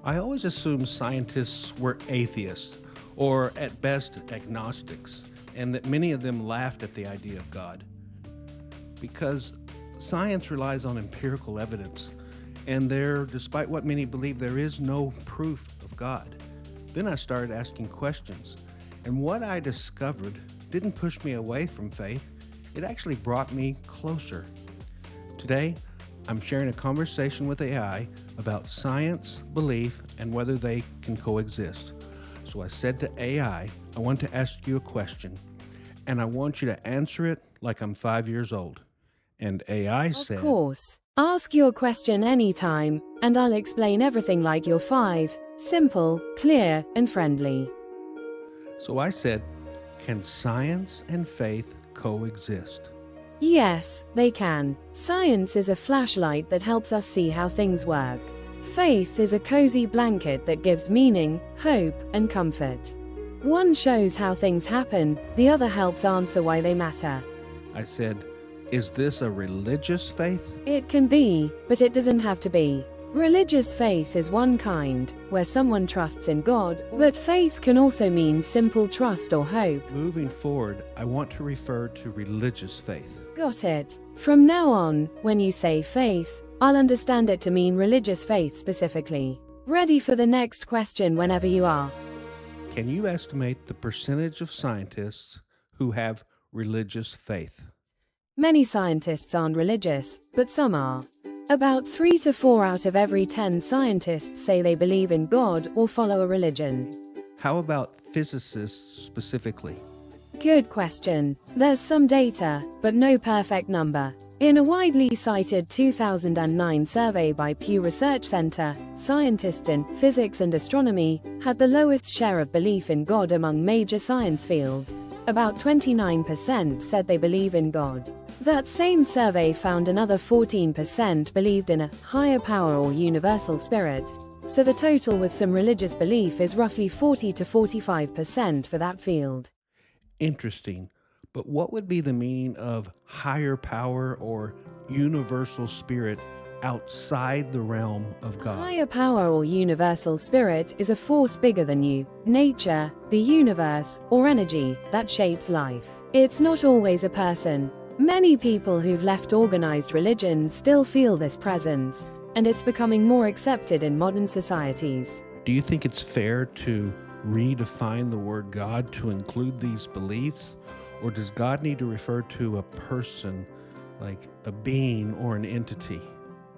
I always assumed scientists were atheists, or at best agnostics, and that many of them laughed at the idea of God. Because science relies on empirical evidence, and despite what many believe, there is no proof of God. Then I started asking questions, and what I discovered didn't push me away from faith, it actually brought me closer. Today, I'm sharing a conversation with AI about science, belief, and whether they can coexist. So I said to AI, I want to ask you a question, and I want you to answer it like I'm 5 years old. And AI said, Of course. Ask your question anytime, and I'll explain everything like you're 5. Simple, clear, and friendly. So I said, can science and faith coexist? Yes, they can. Science is a flashlight that helps us see how things work. Faith is a cozy blanket that gives meaning, hope, and comfort. One shows how things happen, the other helps answer why they matter. I said, is this a religious faith? It can be, but it doesn't have to be. Religious faith is one kind, where someone trusts in God, but faith can also mean simple trust or hope. Moving forward, I want to refer to religious faith. Got it. From now on, when you say faith, I'll understand it to mean religious faith specifically. Ready for the next question whenever you are. Can you estimate the percentage of scientists who have religious faith? Many scientists aren't religious, but some are. About 3 to 4 out of every 10 scientists say they believe in God or follow a religion. How about physicists specifically? Good question. There's some data, but no perfect number. In a widely cited 2009 survey by Pew Research Center, scientists in physics and astronomy had the lowest share of belief in God among major science fields. About 29% said they believe in God. That same survey found another 14% believed in a higher power or universal spirit. So the total with some religious belief is roughly 40 to 45% for that field. Interesting. But what would be the meaning of higher power or universal spirit outside the realm of God? Higher power or universal spirit is a force bigger than you, nature, the universe, or energy that shapes life. It's not always a person. Many people who've left organized religion still feel this presence, and it's becoming more accepted in modern societies. Do you think it's fair to redefine the word God to include these beliefs? Or does God need to refer to a person, like a being or an entity?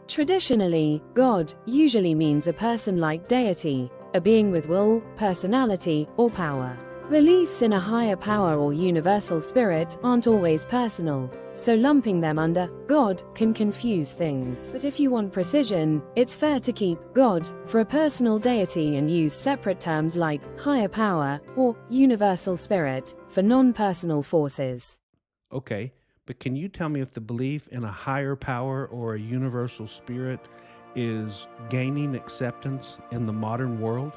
Traditionally, God usually means a person like deity, a being with will, personality, or power. Beliefs in a higher power or universal spirit aren't always personal, so lumping them under God can confuse things. But if you want precision, it's fair to keep God for a personal deity and use separate terms like higher power or universal spirit for non-personal forces. Okay, but can you tell me if the belief in a higher power or a universal spirit is gaining acceptance in the modern world?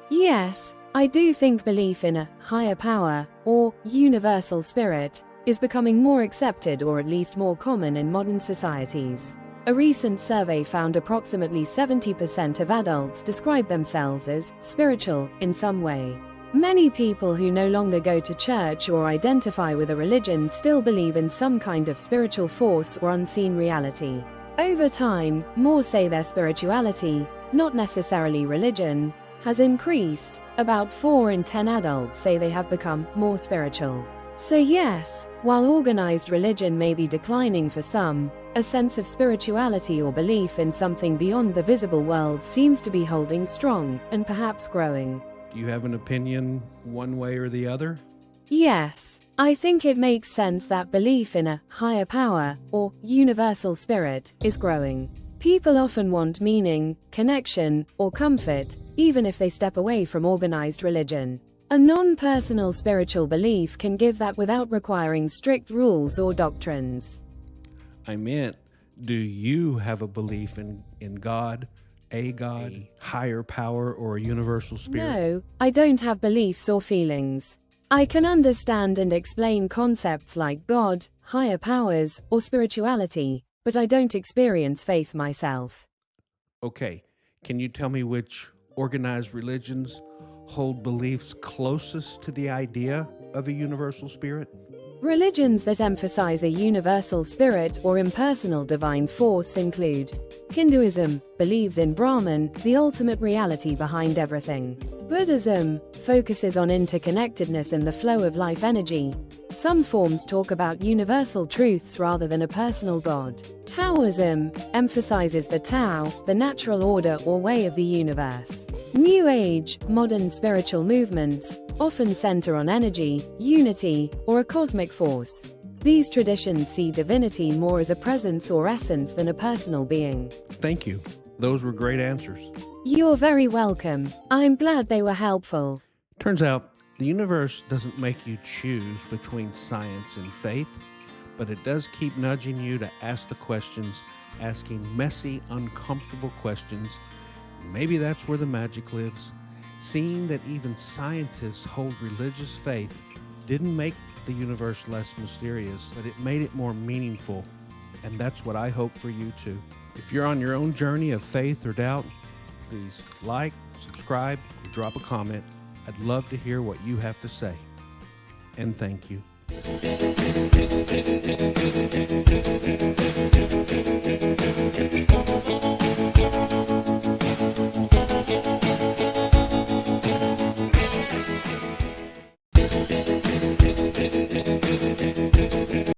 Yes, I do think belief in a higher power or universal spirit is becoming more accepted or at least more common in modern societies. A recent survey found approximately 70% of adults describe themselves as spiritual in some way. Many people who no longer go to church or identify with a religion still believe in some kind of spiritual force or unseen reality. Over time, more say their spirituality, not necessarily religion, has increased. About 4 in 10 adults say they have become more spiritual. So yes, while organized religion may be declining for some, a sense of spirituality or belief in something beyond the visible world seems to be holding strong and perhaps growing. Do you have an opinion one way or the other? Yes, I think it makes sense that belief in a higher power or universal spirit is growing. People often want meaning, connection, or comfort, even if they step away from organized religion. A non-personal spiritual belief can give that without requiring strict rules or doctrines. I meant, do you have a belief in God, a higher power, or a universal spirit? No, I don't have beliefs or feelings. I can understand and explain concepts like God, higher powers, or spirituality, but I don't experience faith myself. Okay, can you tell me which organized religions hold beliefs closest to the idea of a universal spirit? Religions that emphasize a universal spirit or impersonal divine force include Hinduism, believes in Brahman, the ultimate reality behind everything. Buddhism focuses on interconnectedness and the flow of life energy. Some forms talk about universal truths rather than a personal God. Taoism emphasizes the Tao, the natural order or way of the universe. New Age, modern spiritual movements often center on energy, unity, or a cosmic force. These traditions see divinity more as a presence or essence than a personal being. Thank you. Those were great answers. You're very welcome. I'm glad they were helpful. Turns out, the universe doesn't make you choose between science and faith, but it does keep nudging you to ask the questions, asking messy, uncomfortable questions. Maybe that's where the magic lives. Seeing that even scientists hold religious faith didn't make the universe less mysterious, but it made it more meaningful. And that's what I hope for you too. If you're on your own journey of faith or doubt, please like, subscribe, or drop a comment. I'd love to hear what you have to say. And thank you.